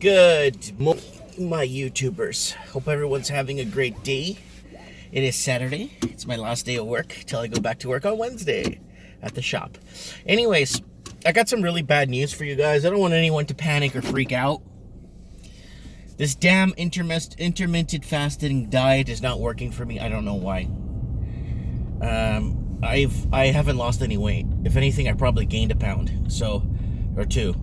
Good morning, my YouTubers. Hope everyone's having a great day. It is Saturday. It's my last day of work till I go back to work on Wednesday at the shop. Anyways, I got some really bad news for you guys. I don't want anyone to panic or freak out. This damn intermittent fasting diet is not working for me. I don't know why. I haven't lost any weight. If anything, I probably gained a pound, or two.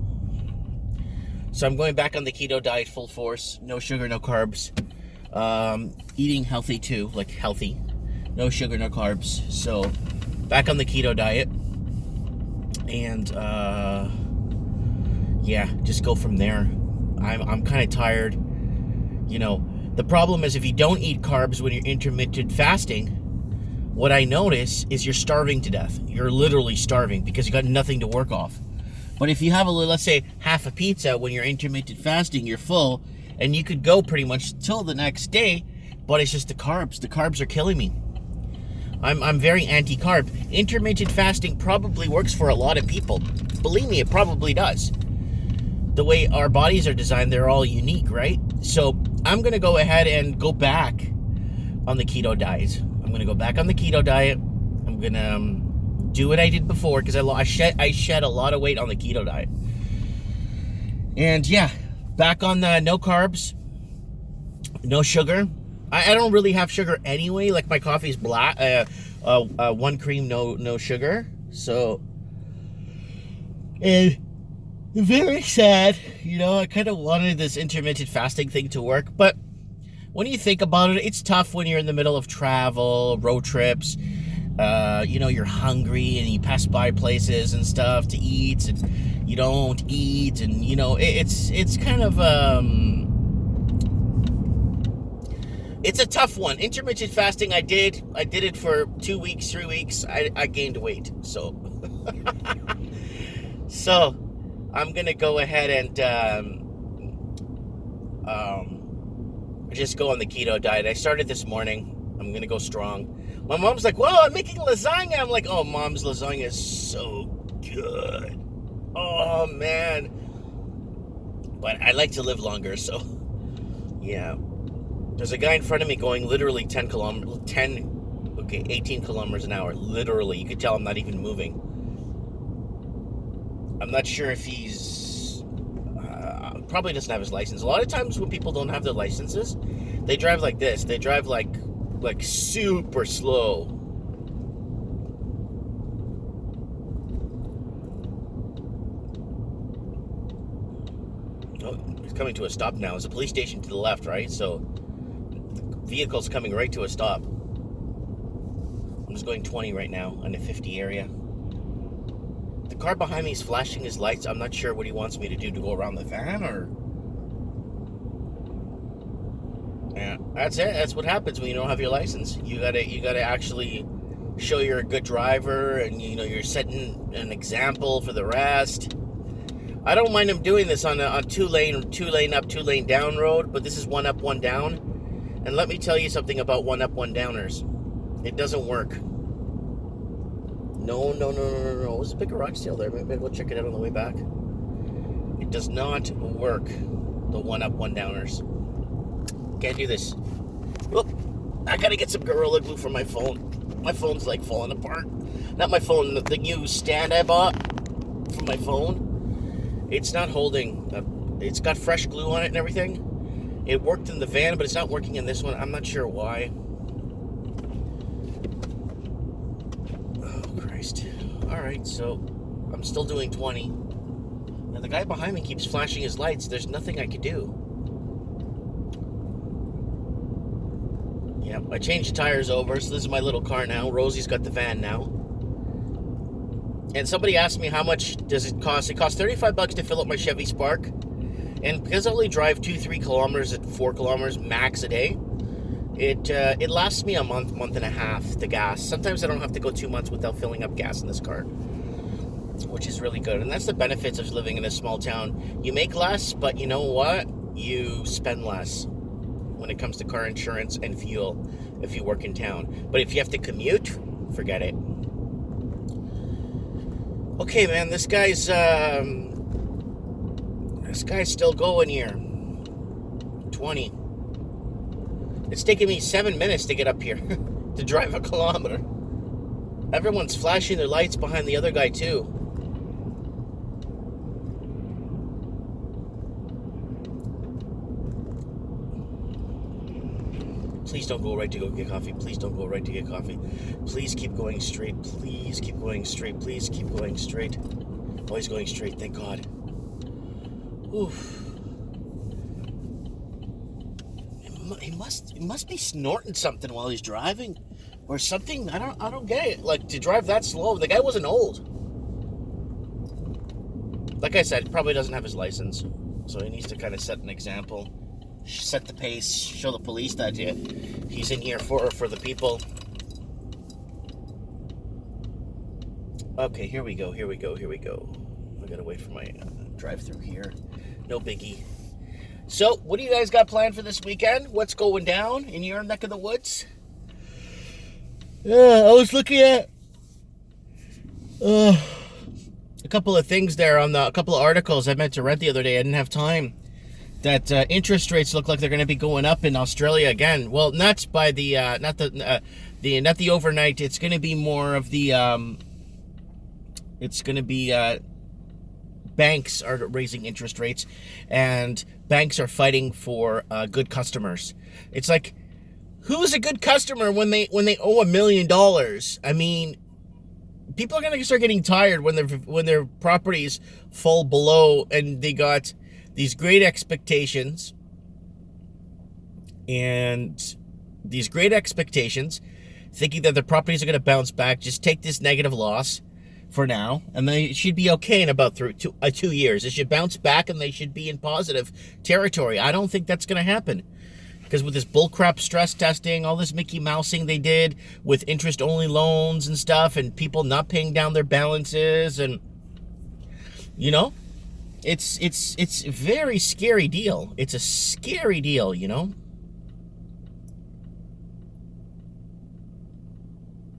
So I'm going back on the keto diet full force. No sugar, no carbs. Eating healthy too, like healthy. No sugar, no carbs. So back on the keto diet. And yeah, just go from there. I'm kind of tired. You know, the problem is if you don't eat carbs when you're intermittent fasting, what I notice is you're starving to death. You're literally starving because you got nothing to work off. But if you have let's say half a pizza when you're intermittent fasting, you're full, and you could go pretty much till the next day, but it's just the carbs. The carbs are killing me. I'm very anti-carb. Intermittent fasting probably works for a lot of people. Believe me, it probably does. The way our bodies are designed, they're all unique, right? So I'm going to go ahead and go back on the keto diet. I'm going to go back on the keto diet. I'm going to do what I did before because I shed a lot of weight on the keto diet. And yeah, back on the no carbs, no sugar. I don't really have sugar anyway. Like my coffee's black, one cream, no sugar. So, and very sad. You know, I kind of wanted this intermittent fasting thing to work, but when you think about it, it's tough when you're in the middle of travel, road trips. You know, you're hungry and you pass by places and stuff to eat, and you don't eat, and you know, it's kind of it's a tough one. Intermittent fasting, I did it for 2 weeks, 3 weeks. I gained weight, so so I'm gonna go ahead and just go on the keto diet. I started this morning. I'm gonna go strong. My mom's like, "Whoa, I'm making lasagna." I'm like, "Oh, Mom's lasagna is so good. Oh man." But I like to live longer, so yeah. There's a guy in front of me going literally 18 kilometers an hour. Literally, you could tell I'm not even moving. I'm not sure if he's probably doesn't have his license. A lot of times when people don't have their licenses, they drive like this. They drive like super slow. Oh, he's coming to a stop now. There's a police station to the left, right? So the vehicle's coming right to a stop. I'm just going 20 right now in the 50 area. The car behind me is flashing his lights. I'm not sure what he wants me to do, to go around the van or... Yeah, that's it. That's what happens when you don't have your license. You gotta actually show you're a good driver, and you know you're setting an example for the rest. I don't mind him doing this on a two lane up, 2 lane down road, but this is 1 up, 1 down. And let me tell you something about 1 up, 1 downers. It doesn't work. No. There's a big garage sale there. Maybe we'll check it out on the way back. It does not work. The 1 up, 1 downers. Can't do this. Look, I gotta get some Gorilla Glue for my phone. My phone's like falling apart. Not my phone, the new stand I bought for my phone. It's not holding. It's got fresh glue on it and everything. It worked in the van, but it's not working in this one. I'm not sure why. Oh, Christ. Alright, so I'm still doing 20. And the guy behind me keeps flashing his lights. There's nothing I could do. Yep, I changed the tires over, so this is my little car now. Rosie's got the van now. And somebody asked me how much does it cost. It costs $35 to fill up my Chevy Spark. And because I only drive 2-3 kilometers at 4 kilometers max a day, it lasts me a month and a half, the gas. Sometimes I don't have to go 2 months without filling up gas in this car, which is really good. And that's the benefits of living in a small town. You make less, but you know what? You spend less when it comes to car insurance and fuel if you work in town. But if you have to commute, forget it. Okay, man, this guy's still going here. 20. It's taking me 7 minutes to get up here to drive a kilometer. Everyone's flashing their lights behind the other guy too. Please don't go right to go get coffee. Please don't go right to get coffee. Please keep going straight. Please keep going straight. Please keep going straight. Oh, he's going straight. Thank God. Oof. He must be snorting something while he's driving, or something. I don't get it. Like, to drive that slow. The guy wasn't old. Like I said, probably doesn't have his license, so he needs to kind of set an example, set the pace, show the police that he's in here for the people. Okay, here we go. I gotta wait for my drive-through here. No biggie. So, what do you guys got planned for this weekend? What's going down in your neck of the woods? Yeah, I was looking at a couple of things there on a couple of articles I meant to rent the other day. I didn't have time. That interest rates look like they're going to be going up in Australia again. Well, not by the not the overnight. It's going to be more of the it's going to be banks are raising interest rates, and banks are fighting for good customers. It's like, who's a good customer when they owe $1 million? I mean, people are gonna start getting tired when their properties fall below, and they got these great expectations, thinking that their properties are gonna bounce back. Just take this negative loss for now, and they should be okay in about 2 years. It should bounce back, and they should be in positive territory. I don't think that's going to happen, because with this bullcrap stress testing, all this Mickey Mousing they did with interest-only loans and stuff, and people not paying down their balances, and it's a very scary deal. It's a scary deal,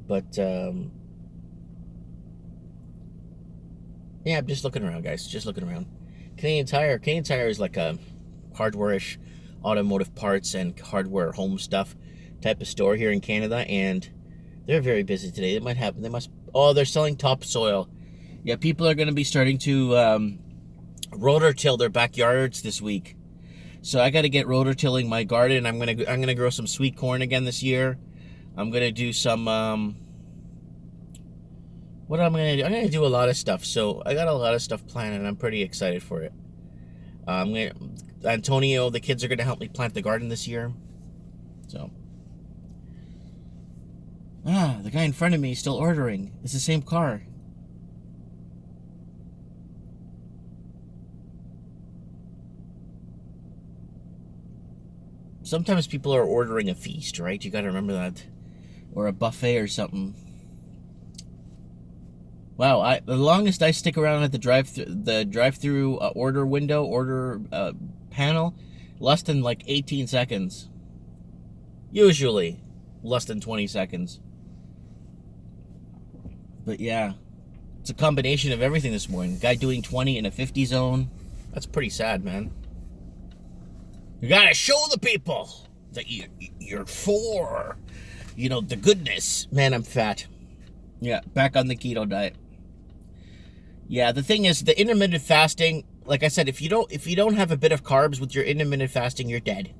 But yeah, I'm just looking around, guys. Just looking around. Canadian Tire is like a hardware-ish automotive parts and hardware home stuff type of store here in Canada, and they're very busy today. They're selling topsoil. Yeah, people are going to be starting to rotor till their backyards this week. So I got to get rotor tilling my garden. I'm gonna grow some sweet corn again this year. I'm gonna do some what am I going to do? I'm going to do a lot of stuff. So I got a lot of stuff planned, and I'm pretty excited for it. Antonio, the kids are going to help me plant the garden this year. So. The guy in front of me is still ordering. It's the same car. Sometimes people are ordering a feast, right? You got to remember that. Or a buffet or something. Wow, the longest I stick around at the drive-through order panel, less than like 18 seconds. Usually, less than 20 seconds. But yeah, it's a combination of everything this morning. Guy doing 20 in a 50 zone. That's pretty sad, man. You gotta show the people that you're for, the goodness. Man, I'm fat. Yeah, back on the keto diet. Yeah, the thing is, the intermittent fasting, like I said, if you don't have a bit of carbs with your intermittent fasting, you're dead.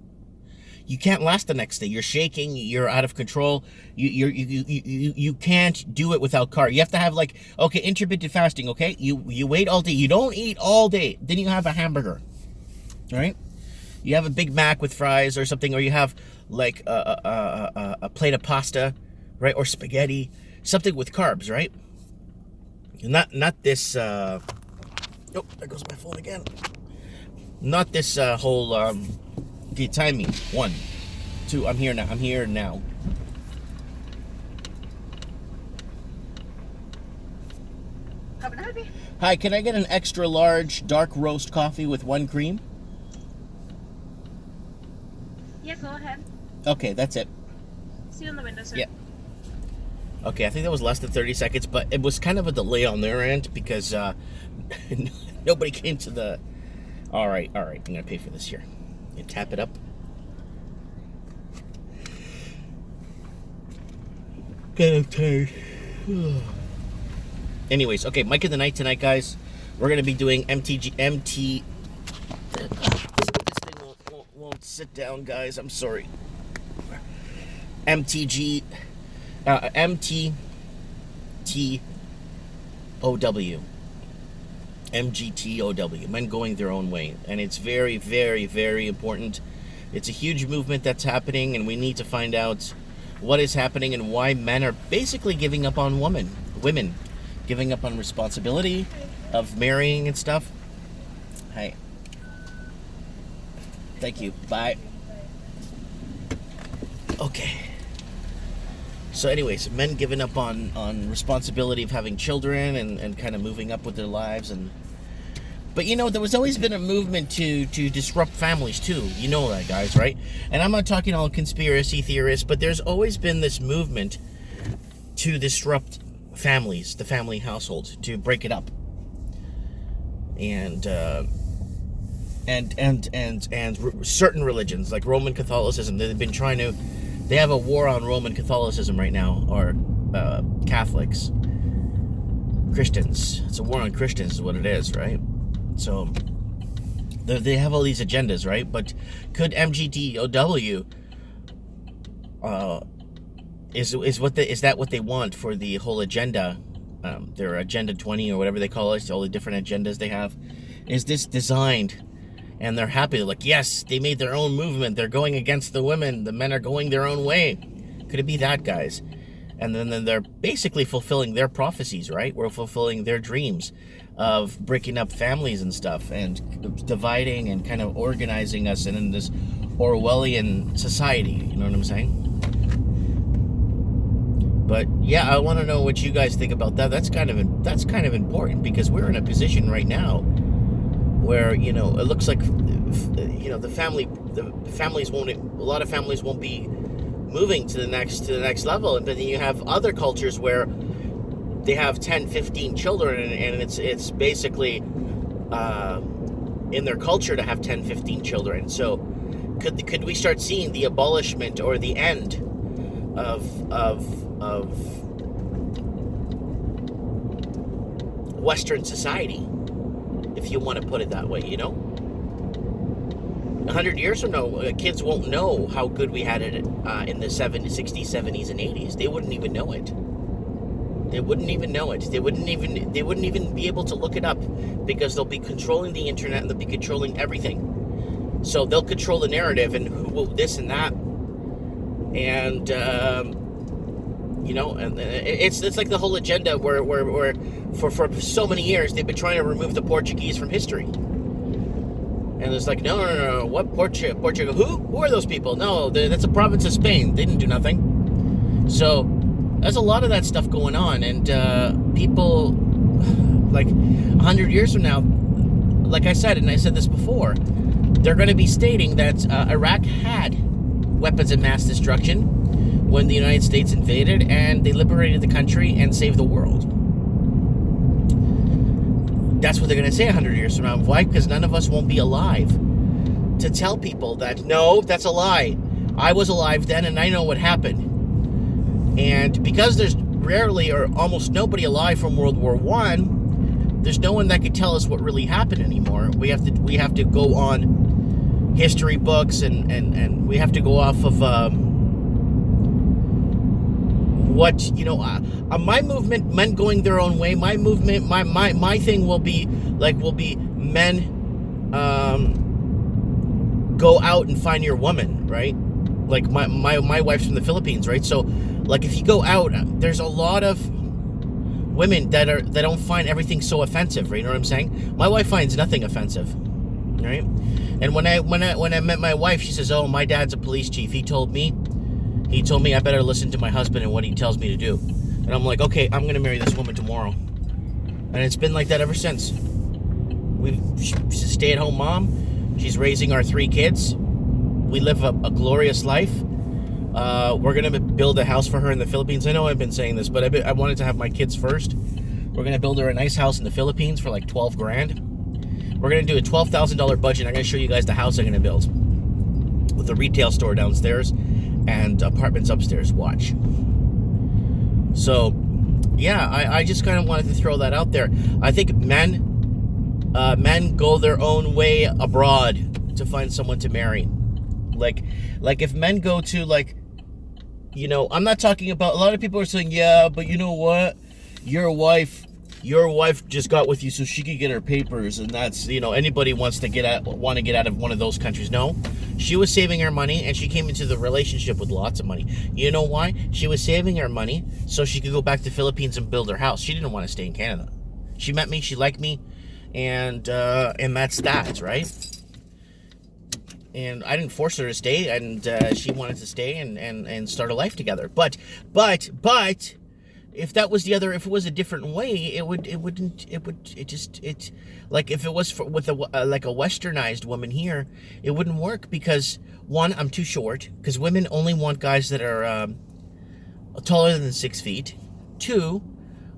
You can't last the next day. You're shaking. You're out of control. You can't do it without carbs. You have to have intermittent fasting. Okay, you wait all day. You don't eat all day. Then you have a hamburger. All right, you have a Big Mac with fries or something, or you have like a plate of pasta, right, or spaghetti, something with carbs, right? Not this, oh, there goes my phone again. Not this whole, okay, time me. 1, 2, I'm here now. How can I help you? Hi, can I get an extra large dark roast coffee with 1 cream? Yeah, go ahead. Okay, that's it. See you in the window, sir. Yeah. Okay, I think that was less than 30 seconds, but it was kind of a delay on their end because nobody came to the... All right, I'm going to pay for this here. You tap it up. God, I'm tired. Anyways, okay, Mike of the Night tonight, guys. We're going to be doing MTG. This thing won't sit down, guys. I'm sorry. MTTOW. MGTOW. Men going their own way. And it's very, very, very important. It's a huge movement that's happening, and we need to find out what is happening and why men are basically giving up on women giving up on responsibility of marrying and stuff. Hi. Thank you. Bye. Okay. So anyways, men giving up on responsibility of having children and kind of moving up with their lives. But you know, there was always been a movement to disrupt families too. You know that, guys, right? And I'm not talking all conspiracy theorists, but there's always been this movement to disrupt families, the family household, to break it up. And certain religions like Roman Catholicism, they have a war on Roman Catholicism right now, or Catholics, Christians. It's a war on Christians is what it is, right? So they have all these agendas, right? But could MGTOW is that what they want for the whole agenda? Their Agenda 20 or whatever they call it, all the different agendas they have. Is this designed? And they're happy. They're like, yes, they made their own movement. They're going against the women. The men are going their own way. Could it be that, guys? And then they're basically fulfilling their prophecies, right? We're fulfilling their dreams of breaking up families and stuff and dividing and kind of organizing us in this Orwellian society. You know what I'm saying? But yeah, I want to know what you guys think about that. That's kind of important, because we're in a position right now where, you know, it looks like, you know, a lot of families won't be moving to the next level. And then you have other cultures where they have 10, 15 children, and it's basically in their culture to have 10, 15 children. So could we start seeing the abolishment or the end of Western society, if you want to put it that way, you know? 100 years from now, kids won't know how good we had it in the 60s, 70s, and 80s. They wouldn't even know it. They wouldn't even know it. They wouldn't even be able to look it up, because they'll be controlling the internet and they'll be controlling everything. So they'll control the narrative and who will this and that. And you know, and it's like the whole agenda where for so many years they've been trying to remove the Portuguese from history. And it's like, no, what Portugal? Who are those people? No, that's a province of Spain. They didn't do nothing. So there's a lot of that stuff going on, and people, like 100 years from now, like I said, and I said this before, they're going to be stating that Iraq had weapons of mass destruction when the United States invaded, and they liberated the country and saved the world. That's what they're going to say 100 years from now. Why? Because none of us won't be alive to tell people that, no, that's a lie. I was alive then, and I know what happened. And because there's rarely or almost nobody alive from World War I, there's no one that could tell us what really happened anymore. We have to go on history books, and we have to go off of what, you know, my movement, men going their own way. My movement, my thing will be men go out and find your woman, right? Like my wife's from the Philippines, right? So like if you go out, there's a lot of women that don't find everything so offensive, right? You know what I'm saying? My wife finds nothing offensive, right? And when I met my wife, she says, "Oh, my dad's a police chief. He told me I better listen to my husband and what he tells me to do." And I'm like, okay, I'm gonna marry this woman tomorrow. And it's been like that ever since. She's a stay-at-home mom. She's raising our 3 kids. We live a glorious life. We're going to build a house for her in the Philippines. I know I've been saying this, but I wanted to have my kids first. We're going to build her a nice house in the Philippines for like $12,000. We're going to do a $12,000 budget. I'm going to show you guys the house I'm going to build, with a retail store downstairs and apartments upstairs. Watch. So, yeah, I just kind of wanted to throw that out there. I think men go their own way abroad to find someone to marry. Like if men go to, like, you know, I'm not talking about, a lot of people are saying, yeah, but you know what? Your wife just got with you so she could get her papers, and that's, you know, anybody want to get out of one of those countries. No, she was saving her money, and she came into the relationship with lots of money. You know why? She was saving her money so she could go back to the Philippines and build her house. She didn't want to stay in Canada. She met me, she liked me, and that's that, right? And I didn't force her to stay, and she wanted to stay and start a life together. But if that was if it was a different way, like if it was with like a westernized woman here, it wouldn't work, because one, I'm too short, because women only want guys that are taller than 6 feet. Two,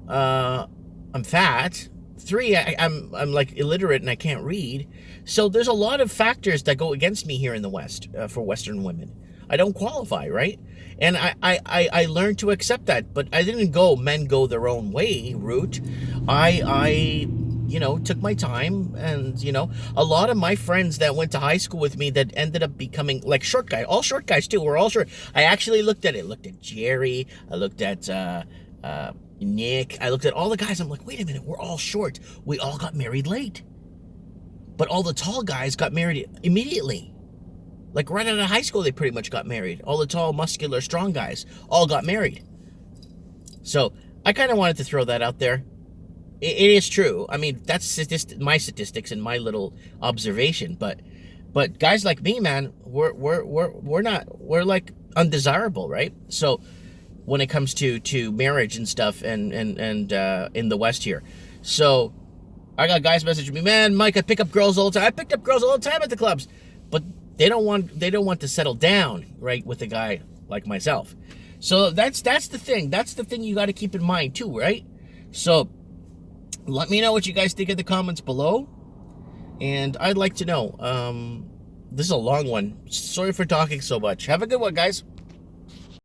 I'm fat. Three, I'm like illiterate and I can't read. So there's a lot of factors that go against me here in the West for Western women. I don't qualify, right? And I learned to accept that, but I didn't go men go their own way route. I you know, took my time, and, you know, a lot of my friends that went to high school with me that ended up becoming like short guy, all short guys too, we're all short. I actually looked at Jerry, I looked at Nick, I looked at all the guys, I'm like, wait a minute, we're all short. We all got married late. But all the tall guys got married immediately. Like right out of high school, they pretty much got married. All the tall, muscular, strong guys all got married. So I kind of wanted to throw that out there. It is true. I mean, that's my statistics and my little observation. But guys like me, man, we're like undesirable, right? So when it comes to marriage and stuff, and in the West here, so I got guys messaging me, man, Mike, I pick up girls all the time. I picked up girls all the time at the clubs, but they don't want to settle down, right, with a guy like myself. So that's the thing. That's the thing you got to keep in mind too, right? So let me know what you guys think in the comments below, and I'd like to know. This is a long one. Sorry for talking so much. Have a good one, guys.